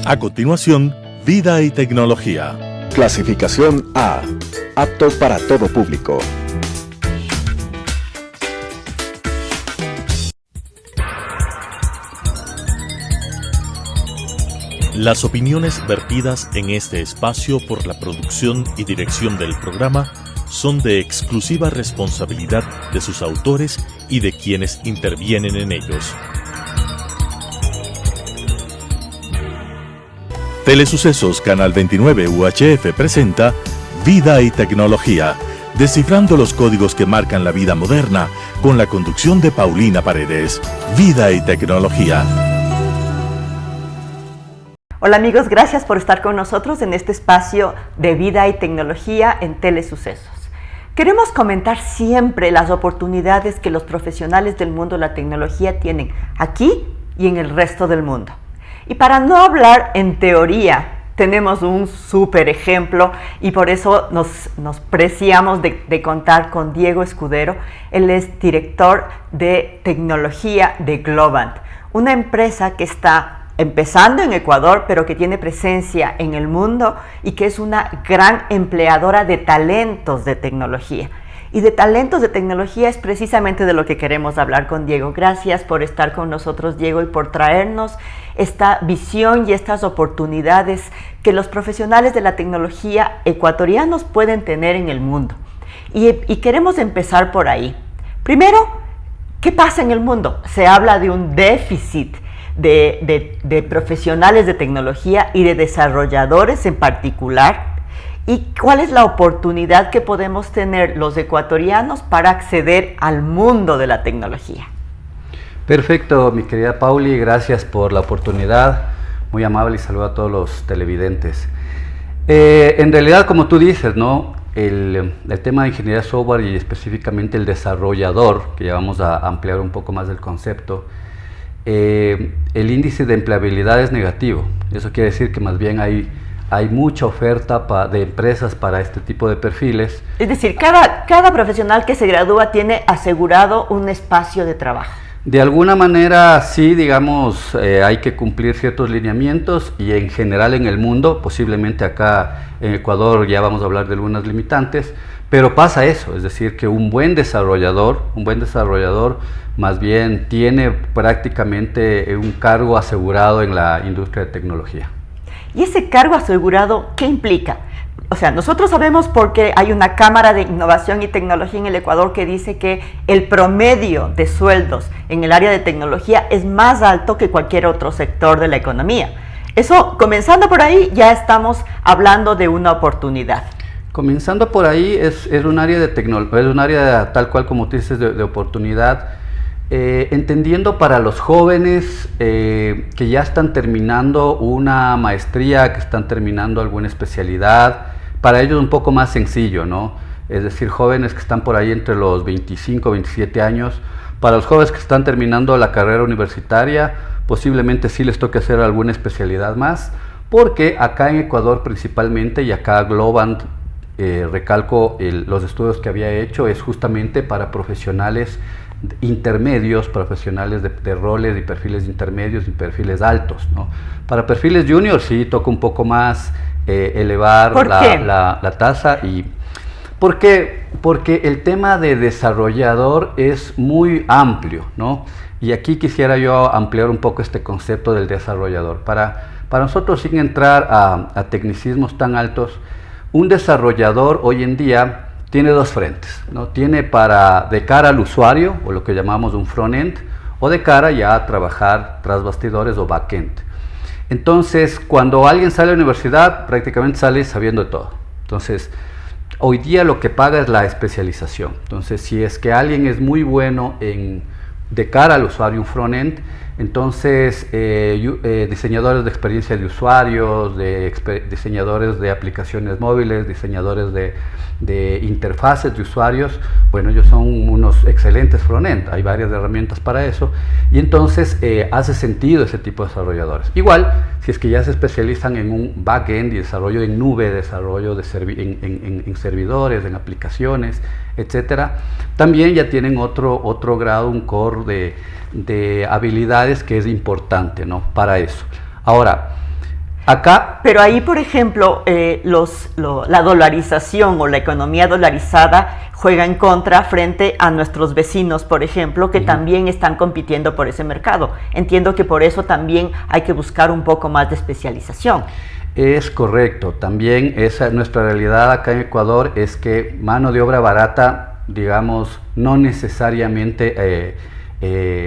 A continuación, Vida y Tecnología. Clasificación A. Apto para todo público. Las opiniones vertidas en este espacio por la producción y dirección del programa son de exclusiva responsabilidad de sus autores y de quienes intervienen en ellos. Telesucesos Canal 29 UHF presenta Vida y Tecnología, descifrando los códigos que marcan la vida moderna, con la conducción de Paulina Paredes. Vida y Tecnología. Hola amigos, gracias por estar con nosotros en este espacio de Vida y Tecnología en Telesucesos. Queremos comentar siempre las oportunidades que los profesionales del mundo de la tecnología tienen aquí y en el resto del mundo. Y para no hablar en teoría, tenemos un súper ejemplo y por eso nos preciamos de contar con Diego Escudero. Él es director de tecnología de Globant, una empresa que está empezando en Ecuador, pero que tiene presencia en el mundo y que es una gran empleadora de talentos de tecnología. Y de talentos de tecnología es precisamente de lo que queremos hablar con Diego. Gracias por estar con nosotros, Diego, y por traernos esta visión y estas oportunidades que los profesionales de la tecnología ecuatorianos pueden tener en el mundo. Y queremos empezar por ahí. Primero, ¿qué pasa en el mundo? Se habla de un déficit de profesionales de tecnología y de desarrolladores en particular, y cuál es la oportunidad que podemos tener los ecuatorianos para acceder al mundo de la tecnología. Perfecto, mi querida Pauli, gracias por la oportunidad, muy amable, y saludo a todos los televidentes. En realidad, como tú dices, ¿no? El tema de ingeniería software y específicamente el desarrollador, que ya vamos a ampliar un poco más del concepto, el índice de empleabilidad es negativo. Eso quiere decir que más bien hay mucha oferta de empresas para este tipo de perfiles. Es decir, cada profesional que se gradúa tiene asegurado un espacio de trabajo. De alguna manera sí, digamos, hay que cumplir ciertos lineamientos, y en general en el mundo, posiblemente acá en Ecuador ya vamos a hablar de algunas limitantes, pero pasa eso, es decir, que un buen desarrollador más bien tiene prácticamente un cargo asegurado en la industria de tecnología. ¿Y ese cargo asegurado qué implica? O sea, nosotros sabemos porque hay una Cámara de Innovación y Tecnología en el Ecuador que dice que el promedio de sueldos en el área de tecnología es más alto que cualquier otro sector de la economía. Eso, comenzando por ahí, ya estamos hablando de una oportunidad. Comenzando por ahí, es un área de tecnología, es un área tal cual como tú dices de oportunidad, entendiendo para los jóvenes que ya están terminando una maestría, que están terminando alguna especialidad. Para ellos es un poco más sencillo, ¿no? Es decir, jóvenes que están por ahí entre los 25, 27 años. Para los jóvenes que están terminando la carrera universitaria, posiblemente sí les toque hacer alguna especialidad más, porque acá en Ecuador principalmente, y acá Globant, recalco los estudios que había hecho, es justamente para profesionales intermedios, profesionales de roles y perfiles intermedios y perfiles altos, ¿no? Para perfiles juniors sí toca un poco más elevar la tasa. ¿Y por qué? Porque el tema de desarrollador es muy amplio, ¿no? Y aquí quisiera yo ampliar un poco este concepto del desarrollador. Para nosotros, sin entrar a tecnicismos tan altos, un desarrollador hoy en día tiene dos frentes, ¿no? Tiene de cara al usuario, o lo que llamamos un front-end, o de cara ya a trabajar tras bastidores o back-end. Entonces, cuando alguien sale a la universidad, prácticamente sale sabiendo de todo. Entonces, hoy día lo que paga es la especialización. Entonces, si es que alguien es muy bueno de cara al usuario, un front-end, entonces diseñadores de experiencia de usuarios, diseñadores de aplicaciones móviles, diseñadores de interfaces de usuarios, bueno, ellos son unos excelentes front-end, hay varias herramientas para eso, y entonces hace sentido ese tipo de desarrolladores. Igual, si es que ya se especializan en un back-end y desarrollo en nube, desarrollo en servidores, en aplicaciones, etcétera, también ya tienen otro grado, un core de habilidades que es importante, ¿no? Para eso. Ahora, Acá, Pero ahí, por ejemplo, la dolarización o la economía dolarizada juega en contra frente a nuestros vecinos, por ejemplo, que también están compitiendo por ese mercado. Entiendo que por eso también hay que buscar un poco más de especialización. es correcto, también nuestra realidad acá en Ecuador es que mano de obra barata, digamos, no necesariamente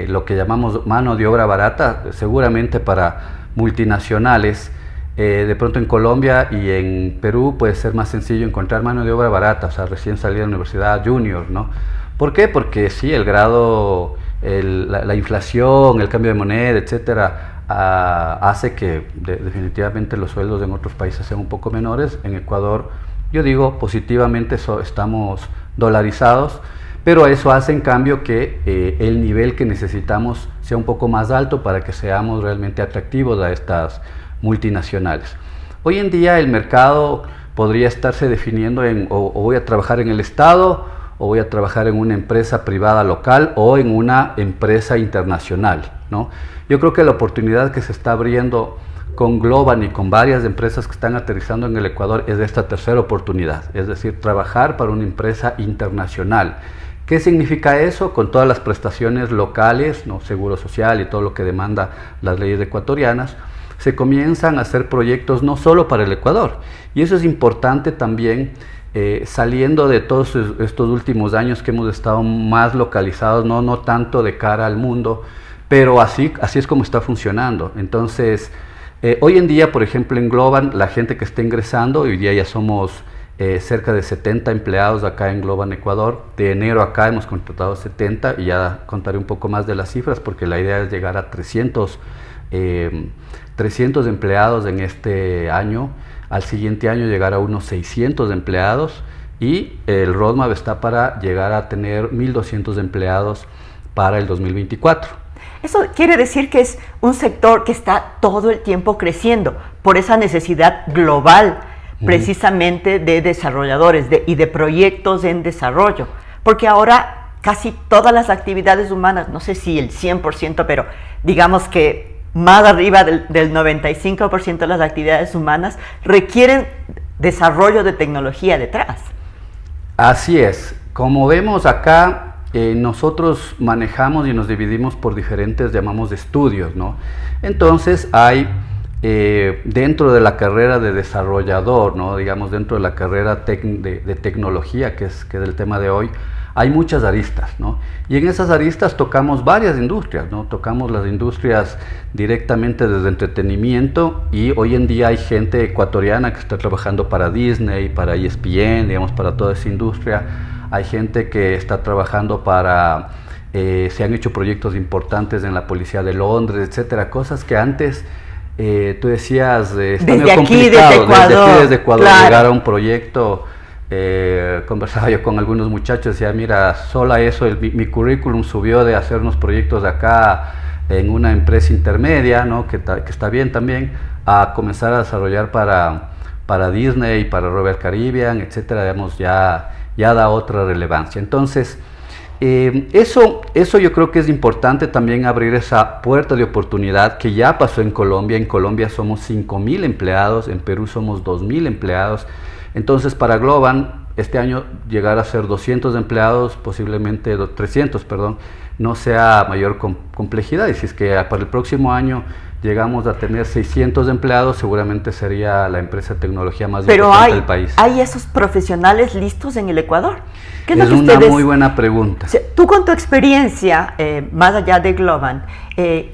lo que llamamos mano de obra barata, seguramente para multinacionales, de pronto en Colombia y en Perú puede ser más sencillo encontrar mano de obra barata, o sea, recién salida de la universidad, junior, ¿no? ¿Por qué? Porque sí, el grado, la inflación, el cambio de moneda, etcétera, hace que definitivamente los sueldos en otros países sean un poco menores. En Ecuador, yo digo, positivamente estamos dolarizados, pero eso hace en cambio que el nivel que necesitamos sea un poco más alto para que seamos realmente atractivos a estas multinacionales. Hoy en día el mercado podría estarse definiendo en o voy a trabajar en el Estado, o voy a trabajar en una empresa privada local o en una empresa internacional, ¿no? Yo creo que la oportunidad que se está abriendo con Globant y con varias empresas que están aterrizando en el Ecuador es esta tercera oportunidad, es decir, trabajar para una empresa internacional. ¿Qué significa eso? Con todas las prestaciones locales, ¿no? Seguro social y todo lo que demanda las leyes ecuatorianas, se comienzan a hacer proyectos no solo para el Ecuador, y eso es importante también, saliendo de todos estos últimos años que hemos estado más localizados, no tanto de cara al mundo, pero así es como está funcionando. Entonces, hoy en día, por ejemplo, en Globant, la gente que está ingresando, hoy día ya somos cerca de 70 empleados acá en Globant Ecuador. De enero acá hemos contratado 70 y ya contaré un poco más de las cifras porque la idea es llegar a 300 empleados en este año. Al siguiente año llegar a unos 600 empleados y el roadmap está para llegar a tener 1.200 empleados para el 2024. Eso quiere decir que es un sector que está todo el tiempo creciendo por esa necesidad global, precisamente de desarrolladores y de proyectos en desarrollo, porque ahora casi todas las actividades humanas, no sé si el 100%, pero digamos que más arriba del 95% de las actividades humanas requieren desarrollo de tecnología detrás. Así es. Como vemos acá, nosotros manejamos y nos dividimos por diferentes, llamamos, estudios, ¿no? Entonces hay dentro de la carrera de desarrollador, ¿no? Digamos, dentro de la carrera de tecnología, que es el tema de hoy, hay muchas aristas, ¿no? Y en esas aristas tocamos varias industrias, ¿no? Tocamos las industrias directamente desde entretenimiento y hoy en día hay gente ecuatoriana que está trabajando para Disney, para ESPN, digamos, para toda esa industria. Hay gente que está trabajando para, se han hecho proyectos importantes en la Policía de Londres, etcétera, cosas que antes tú decías, está medio complicado, desde Ecuador claro. Llegar a un proyecto. Conversaba yo con algunos muchachos y decía, mira, solo eso, mi currículum subió de hacer unos proyectos acá en una empresa intermedia, ¿no? que está bien también, a comenzar a desarrollar para Disney, para Royal Caribbean, etcétera, digamos, ya da otra relevancia. Entonces, eso yo creo que es importante también abrir esa puerta de oportunidad que ya pasó en Colombia. En Colombia somos 5.000 empleados, en Perú somos 2.000 empleados. Entonces, para Globant, este año llegar a ser 200 empleados, posiblemente 300, perdón, no sea mayor complejidad. Y si es que para el próximo año llegamos a tener 600 empleados, seguramente sería la empresa de tecnología más importante del país. ¿Hay esos profesionales listos en el Ecuador? ¿Qué es una muy buena pregunta. Tú con tu experiencia, más allá de Globant,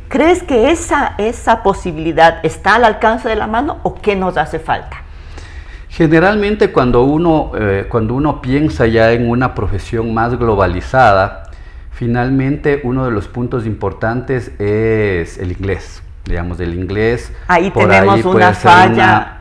¿crees que esa posibilidad está al alcance de la mano o qué nos hace falta? Generalmente cuando uno piensa ya en una profesión más globalizada, finalmente uno de los puntos importantes es el inglés. Digamos, el inglés. Ahí tenemos una falla,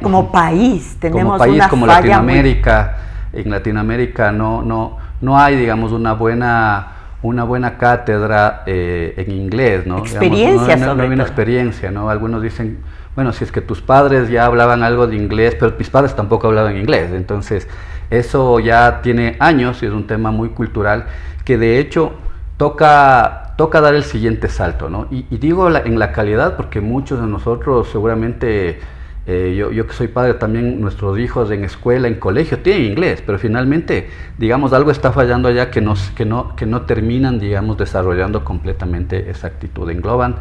como país tenemos una falla. Como Latinoamérica, en Latinoamérica no hay, digamos, una buena cátedra en inglés, ¿no? Experiencia, no hay una experiencia, ¿no? Algunos dicen, bueno, si es que tus padres ya hablaban algo de inglés, pero mis padres tampoco hablaban inglés, entonces eso ya tiene años y es un tema muy cultural que de hecho toca toca dar el siguiente salto, ¿no? Y digo en la calidad porque muchos de nosotros seguramente, yo que soy padre también, nuestros hijos en escuela, en colegio, tienen inglés, pero finalmente, digamos, algo está fallando allá que no terminan, digamos, desarrollando completamente esa actitud. Engloban,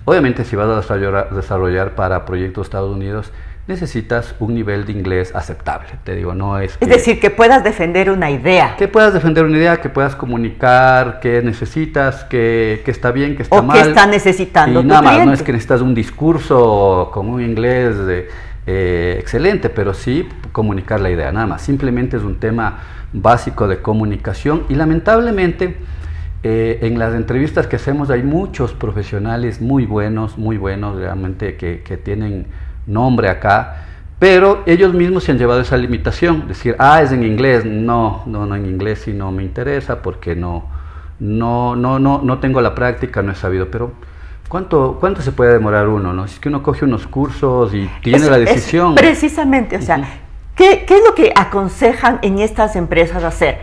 obviamente, si vas a desarrollar para proyectos de Estados Unidos, necesitas un nivel de inglés aceptable, te digo, no es Es decir, que puedas defender una idea. que puedas defender una idea, que puedas comunicar qué necesitas, qué está bien, qué está mal. O qué está necesitando y tu nada más, cliente. no es que necesitas un discurso con un inglés excelente, pero sí comunicar la idea, nada más. Simplemente es un tema básico de comunicación y lamentablemente en las entrevistas que hacemos hay muchos profesionales muy buenos realmente que tienen nombre acá, pero ellos mismos se han llevado esa limitación, decir, es en inglés, no, en inglés sí no me interesa porque no tengo la práctica, no he sabido, pero ¿cuánto se puede demorar uno, no? Si es que uno coge unos cursos y tiene la decisión. Precisamente, o sea, ¿qué es lo que aconsejan en estas empresas hacer?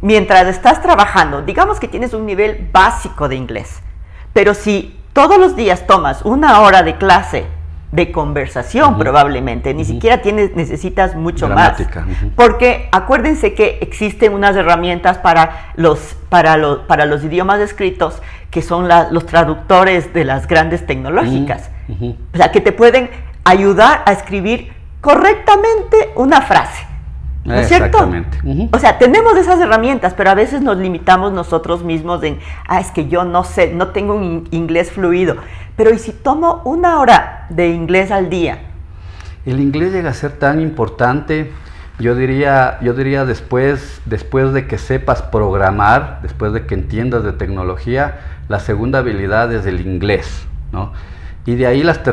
Mientras estás trabajando, digamos que tienes un nivel básico de inglés, pero si todos los días tomas 1 hora de clase de conversación, probablemente, ni siquiera necesitas mucho Gramática, más, porque acuérdense que existen unas herramientas para los idiomas escritos que son los traductores de las grandes tecnológicas, o sea, que te pueden ayudar a escribir correctamente una frase, ¿no es cierto? Exactamente. O sea, tenemos esas herramientas, pero a veces nos limitamos nosotros mismos en, es que yo no sé, no tengo un inglés fluido. Pero ¿y si tomo 1 hora de inglés al día? El inglés llega a ser tan importante, yo diría después de que sepas programar, después de que entiendas de tecnología, la segunda habilidad es el inglés, ¿no? Y de ahí la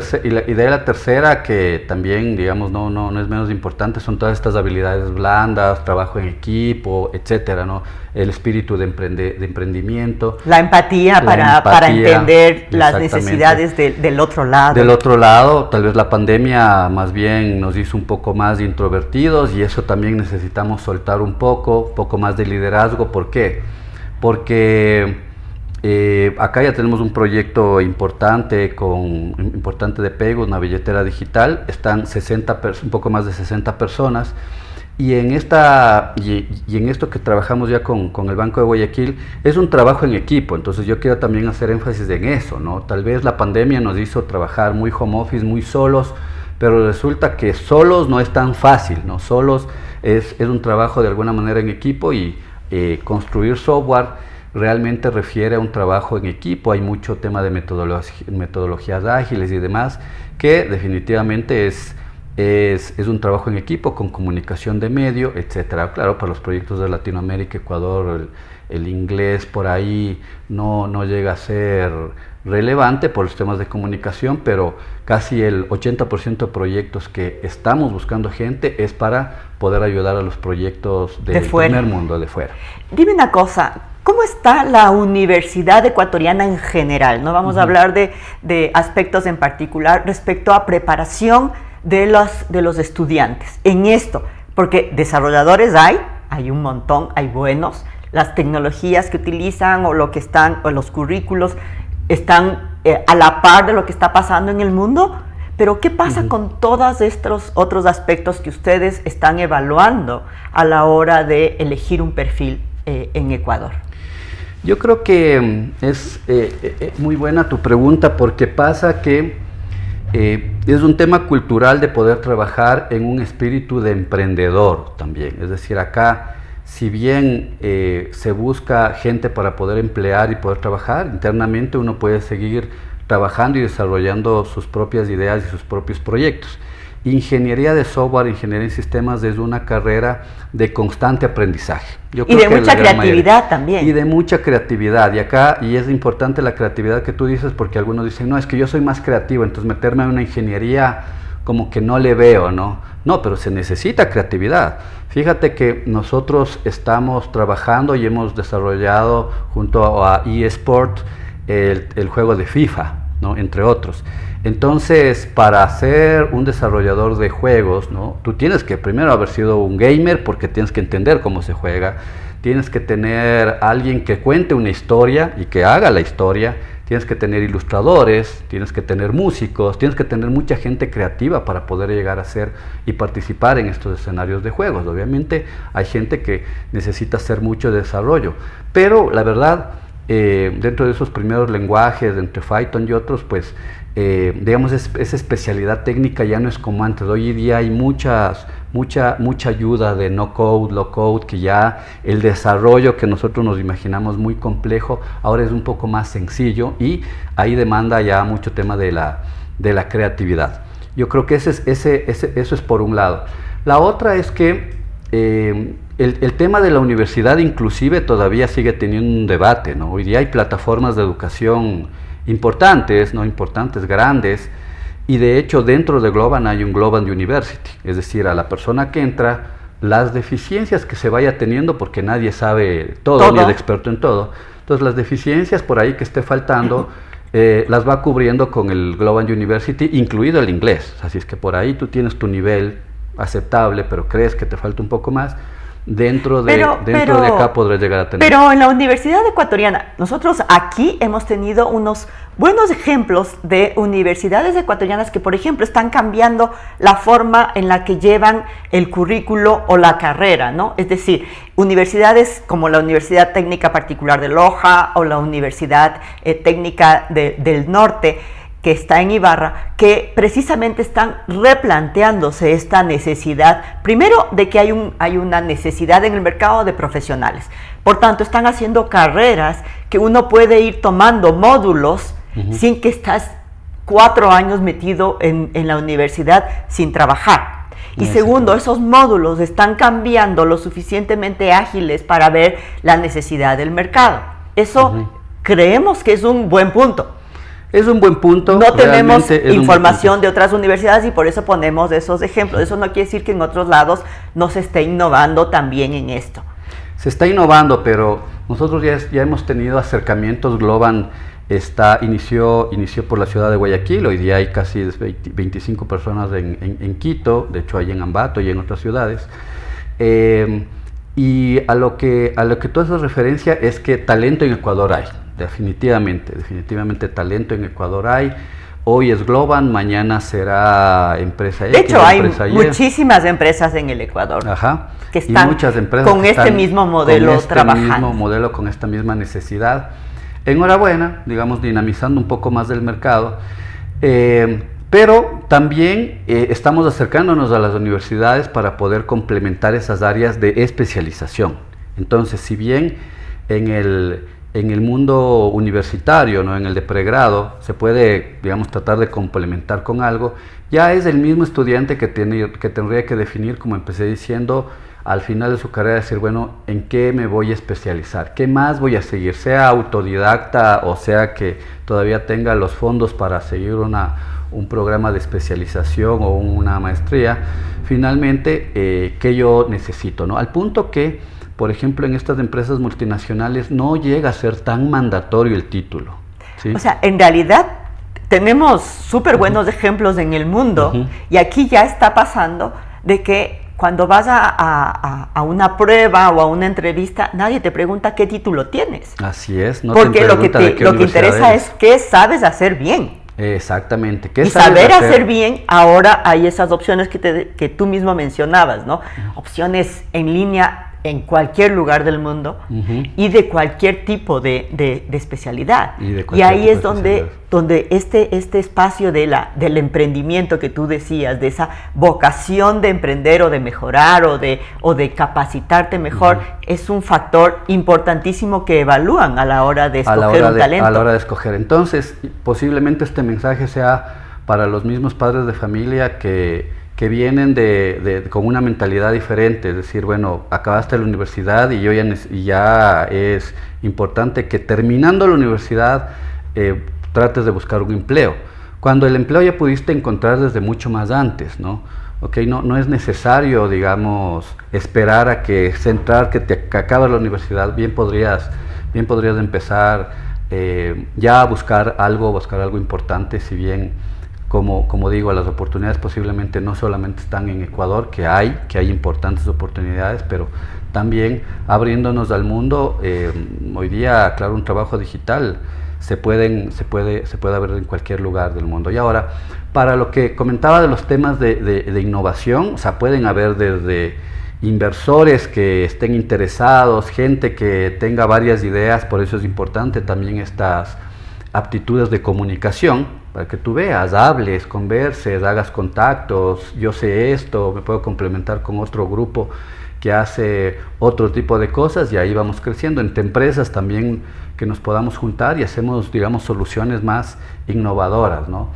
tercera, que también, digamos, no es menos importante, son todas estas habilidades blandas, trabajo en equipo, etcétera, ¿no? El espíritu de emprendimiento. La empatía para entender las necesidades del otro lado. Del otro lado, tal vez la pandemia más bien nos hizo un poco más introvertidos y eso también necesitamos soltar un poco más de liderazgo. ¿Por qué? Porque acá ya tenemos un proyecto importante de Pego, una billetera digital. Están un poco más de 60 personas y en esto que trabajamos ya con el Banco de Guayaquil es un trabajo en equipo. Entonces yo quiero también hacer énfasis en eso, ¿no? Tal vez la pandemia nos hizo trabajar muy home office, muy solos, pero resulta que solos no es tan fácil, ¿no? Solos es un trabajo de alguna manera en equipo y construir software realmente refiere a un trabajo en equipo. Hay mucho tema de metodologías ágiles y demás, que definitivamente es un trabajo en equipo con comunicación de medio, etcétera. Claro, para los proyectos de Latinoamérica, Ecuador, el inglés por ahí no llega a ser relevante por los temas de comunicación, pero casi el 80% de proyectos que estamos buscando gente es para poder ayudar a los proyectos del primer mundo, de fuera. Dime una cosa, ¿cómo está la universidad ecuatoriana en general? No vamos a hablar de aspectos en particular respecto a preparación de los estudiantes en esto, porque desarrolladores hay un montón, hay buenos, las tecnologías que utilizan o los currículos están a la par de lo que está pasando en el mundo, pero ¿qué pasa con todos estos otros aspectos que ustedes están evaluando a la hora de elegir un perfil en Ecuador? Yo creo que es muy buena tu pregunta, porque pasa que es un tema cultural de poder trabajar en un espíritu de emprendedor también. Es decir, acá, si bien se busca gente para poder emplear y poder trabajar, internamente uno puede seguir trabajando y desarrollando sus propias ideas y sus propios proyectos. Ingeniería de software, ingeniería en sistemas es una carrera de constante aprendizaje. Yo creo y de que mucha creatividad también. Y de mucha creatividad. Y es importante la creatividad que tú dices, porque algunos dicen, no, es que yo soy más creativo, entonces meterme en una ingeniería como que no le veo, ¿no? No, pero se necesita creatividad. Fíjate que nosotros estamos trabajando y hemos desarrollado junto a eSport el juego de FIFA, ¿no? Entre otros. Entonces, para ser un desarrollador de juegos, ¿no? Tú tienes que primero haber sido un gamer, porque tienes que entender cómo se juega. tienes que tener alguien que cuente una historia y que haga la historia, tienes que tener ilustradores, tienes que tener músicos, tienes que tener mucha gente creativa para poder llegar a ser y participar en estos escenarios de juegos. Obviamente hay gente que necesita hacer mucho desarrollo, pero la verdad, dentro de esos primeros lenguajes, entre Python y otros, pues digamos, esa especialidad técnica ya no es como antes. Hoy día hay mucha ayuda de no code, low code, que ya el desarrollo que nosotros nos imaginamos muy complejo, ahora es un poco más sencillo, y ahí demanda ya mucho tema de la creatividad. Yo creo que eso es por un lado. La otra es que el tema de la universidad inclusive todavía sigue teniendo un debate, ¿no? Hoy día hay plataformas de educación importantes, grandes, y de hecho dentro de Globant hay un Globant University, es decir, a la persona que entra, las deficiencias que se vaya teniendo, porque nadie sabe todo, ni es experto en todo, entonces las deficiencias por ahí que esté faltando, las va cubriendo con el Globant University, incluido el inglés. Así es que por ahí tú tienes tu nivel aceptable, pero crees que te falta un poco más, dentro de acá podrás llegar a tener. Pero en la Universidad Ecuatoriana, nosotros aquí hemos tenido unos buenos ejemplos de universidades ecuatorianas que, por ejemplo, están cambiando la forma en la que llevan el currículo o la carrera, ¿no? Es decir, universidades como la Universidad Técnica Particular de Loja o la Universidad Técnica del Norte, que está en Ibarra, que precisamente están replanteándose esta necesidad, primero de que hay una necesidad en el mercado de profesionales, por tanto están haciendo carreras que uno puede ir tomando módulos sin que estás 4 años metido en la universidad sin trabajar. Y segundo, esos módulos están cambiando lo suficientemente ágiles para ver la necesidad del mercado. Eso creemos que es un buen punto. Es un buen punto. No tenemos información de otras universidades y por eso ponemos esos ejemplos. Eso no quiere decir que en otros lados no se esté innovando también en esto. Se está innovando, pero nosotros ya hemos tenido acercamientos. Globant inició por la ciudad de Guayaquil. Hoy día hay casi 25 personas en Quito, de hecho hay en Ambato y en otras ciudades. Y a lo que tú haces referencia es que talento en Ecuador hay. Definitivamente talento en Ecuador hay. Hoy es Globant, mañana será empresa X. De hecho, hay muchísimas empresas en el Ecuador que están con este mismo modelo trabajando. Con esta misma necesidad. Enhorabuena, digamos, dinamizando un poco más del mercado. Pero también estamos acercándonos a las universidades para poder complementar esas áreas de especialización. Entonces, si bien en el mundo universitario, ¿no?, en el de pregrado, se puede, digamos, tratar de complementar con algo, ya es el mismo estudiante que tendría que definir, como empecé diciendo, al final de su carrera, decir, bueno, ¿en qué me voy a especializar? ¿Qué más voy a seguir? Sea autodidacta o sea que todavía tenga los fondos para seguir un programa de especialización o una maestría. Finalmente, ¿qué yo necesito, ¿no? Al punto que, por ejemplo, en estas empresas multinacionales no llega a ser tan mandatorio el título, ¿sí? O sea, en realidad tenemos súper buenos ejemplos en el mundo y aquí ya está pasando de que cuando vas a una prueba o a una entrevista, nadie te pregunta qué título tienes. Así es. No porque lo que interesa es qué sabes hacer bien. Exactamente. Y saber hacer bien, ahora hay esas opciones que tú mismo mencionabas, ¿no? Opciones en línea en cualquier lugar del mundo y de cualquier tipo de especialidad. Y ahí es donde este espacio del emprendimiento que tú decías, de esa vocación de emprender o de mejorar o de capacitarte mejor, es un factor importantísimo que evalúan a la hora de escoger un talento. A la hora de escoger. Entonces, posiblemente este mensaje sea para los mismos padres de familia que vienen con una mentalidad diferente, es decir, bueno, acabaste la universidad y ya es importante que terminando la universidad trates de buscar un empleo, cuando el empleo ya pudiste encontrar desde mucho más antes, ¿no? Okay, no es necesario, digamos, esperar a que acabes la universidad. Bien podrías empezar ya a buscar algo importante, si bien como digo, las oportunidades posiblemente no solamente están en Ecuador, que hay importantes oportunidades, pero también abriéndonos al mundo. Hoy día, claro, un trabajo digital se puede abrir en cualquier lugar del mundo. Y ahora, para lo que comentaba de los temas de innovación, o sea, pueden haber desde inversores que estén interesados, gente que tenga varias ideas. Por eso es importante también estas aptitudes de comunicación, para que tú veas, hables, converses, hagas contactos. Yo sé esto, me puedo complementar con otro grupo que hace otro tipo de cosas, y ahí vamos creciendo. Entre empresas también, que nos podamos juntar y hacemos, digamos, soluciones más innovadoras, ¿no?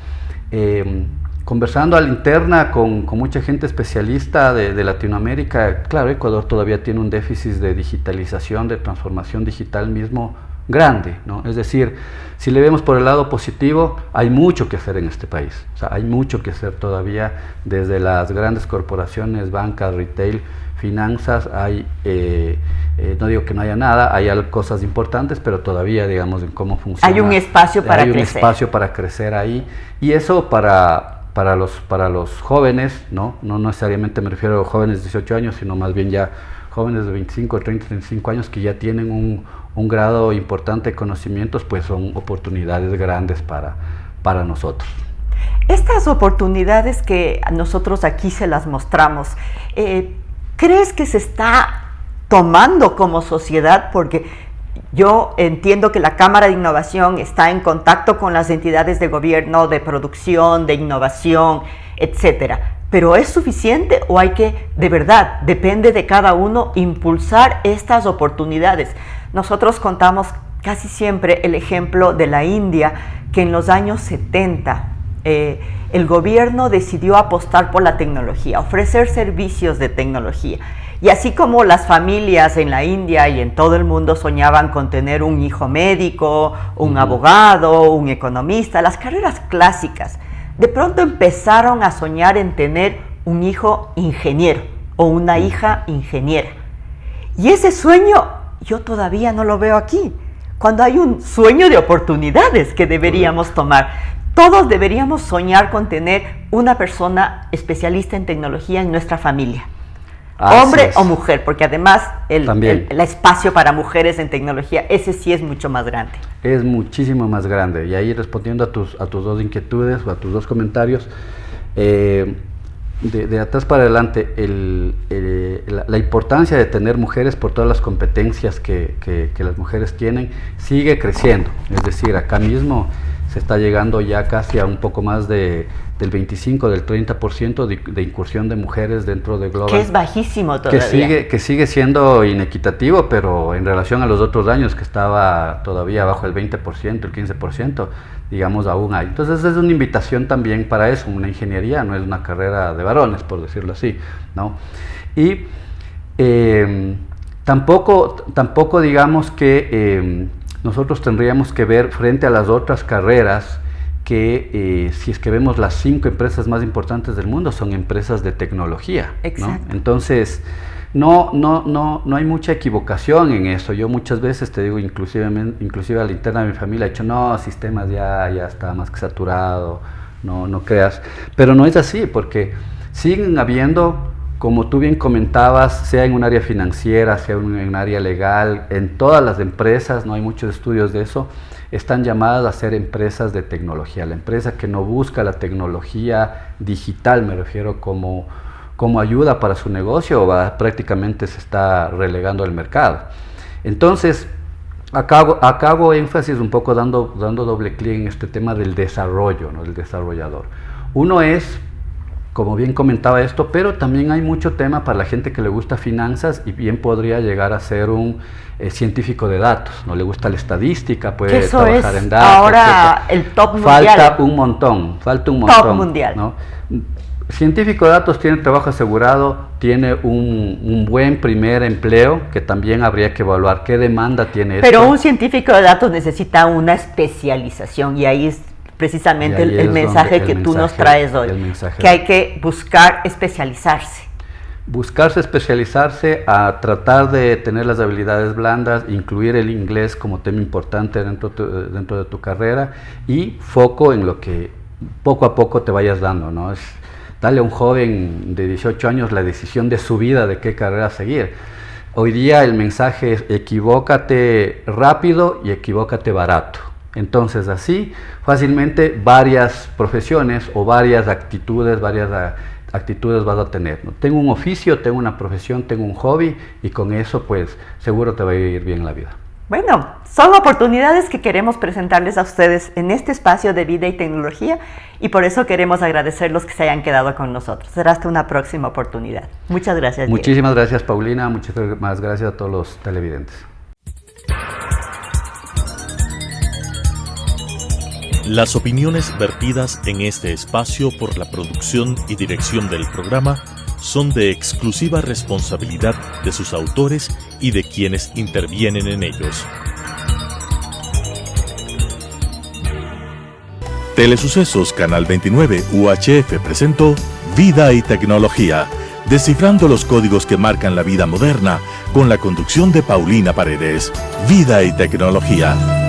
Conversando a la interna con mucha gente especialista de Latinoamérica, claro, Ecuador todavía tiene un déficit de digitalización, de transformación digital mismo grande, ¿no? Es decir, si le vemos por el lado positivo, hay mucho que hacer en este país. O sea, hay mucho que hacer todavía, desde las grandes corporaciones, bancas, retail, finanzas. Hay, no digo que no haya nada, hay cosas importantes, pero todavía, digamos, en cómo funciona. Hay un espacio para crecer. Hay un espacio para crecer ahí, y eso para los jóvenes, ¿no? No necesariamente me refiero a jóvenes de 18 años, sino más bien ya jóvenes de 25, 30, 35 años que ya tienen un grado importante de conocimientos, pues son oportunidades grandes para nosotros. Estas oportunidades que nosotros aquí se las mostramos, ¿crees que se está tomando como sociedad? Porque yo entiendo que la Cámara de Innovación está en contacto con las entidades de gobierno, de producción, de innovación, etcétera. ¿Pero es suficiente o hay que, de verdad, depende de cada uno, impulsar estas oportunidades? Nosotros contamos casi siempre el ejemplo de la India, que en los años 70 el gobierno decidió apostar por la tecnología, ofrecer servicios de tecnología. Y así como las familias en la India y en todo el mundo soñaban con tener un hijo médico, un abogado, un economista, las carreras clásicas, de pronto empezaron a soñar en tener un hijo ingeniero o una hija ingeniera. Y ese sueño yo todavía no lo veo aquí, cuando hay un sueño de oportunidades que deberíamos tomar. Todos deberíamos soñar con tener una persona especialista en tecnología en nuestra familia. Hombre o mujer, porque además el espacio para mujeres en tecnología, ese sí es mucho más grande. Es muchísimo más grande. Y ahí, respondiendo a tus dos inquietudes o a tus dos comentarios, de atrás para adelante, la importancia de tener mujeres por todas las competencias que las mujeres tienen sigue creciendo. Es decir, acá mismo se está llegando ya casi a un poco más del 25, del 30% de incursión de mujeres dentro de Global. Que es bajísimo todavía. Que sigue siendo inequitativo, pero en relación a los otros años, que estaba todavía bajo el 20%, el 15%, digamos, aún hay. Entonces es una invitación también para eso. Una ingeniería no es una carrera de varones, por decirlo así, ¿no? Y tampoco digamos que nosotros tendríamos que ver frente a las otras carreras que si es que vemos las 5 empresas más importantes del mundo, son empresas de tecnología, ¿no? Entonces no hay mucha equivocación en eso. Yo muchas veces te digo, inclusive a la interna de mi familia, he dicho, no, sistemas ya está más que saturado, no creas. Pero no es así, porque siguen habiendo, como tú bien comentabas, sea en un área financiera, sea en un área legal, en todas las empresas, no hay muchos estudios de eso, están llamadas a ser empresas de tecnología. La empresa que no busca la tecnología digital, me refiero como ayuda para su negocio, prácticamente se está relegando al mercado. Entonces, acá hago énfasis un poco dando doble clic en este tema del desarrollo, ¿no? Del desarrollador. Uno es, como bien comentaba esto, pero también hay mucho tema para la gente que le gusta finanzas y bien podría llegar a ser un científico de datos. No le gusta la estadística, puede trabajar en datos. Ahora el top mundial. Falta un montón. Top mundial. ¿No? Científico de datos tiene trabajo asegurado, tiene un buen primer empleo, que también habría que evaluar qué demanda tiene esto. Pero un científico de datos necesita una especialización, y ahí es precisamente el mensaje que tú nos traes hoy, que hay que buscar especializarse. Buscarse especializarse, a tratar de tener las habilidades blandas, incluir el inglés como tema importante dentro de tu carrera, y foco en lo que poco a poco te vayas dando, ¿no? Es darle a un joven de 18 años la decisión de su vida, de qué carrera seguir. Hoy día el mensaje es equivócate rápido y equivócate barato. Entonces así fácilmente varias profesiones o varias actitudes vas a tener, ¿no? Tengo un oficio, tengo una profesión, tengo un hobby y con eso pues seguro te va a ir bien la vida. Bueno, son oportunidades que queremos presentarles a ustedes en este espacio de vida y tecnología y por eso queremos agradecerlos que se hayan quedado con nosotros. Será hasta una próxima oportunidad. Muchas gracias. Muchísimas gracias, Paulina. Muchísimas gracias a todos los televidentes. Las opiniones vertidas en este espacio por la producción y dirección del programa son de exclusiva responsabilidad de sus autores y de quienes intervienen en ellos. Telesucesos Canal 29 UHF presentó Vida y Tecnología, descifrando los códigos que marcan la vida moderna, con la conducción de Paulina Paredes. Vida y Tecnología.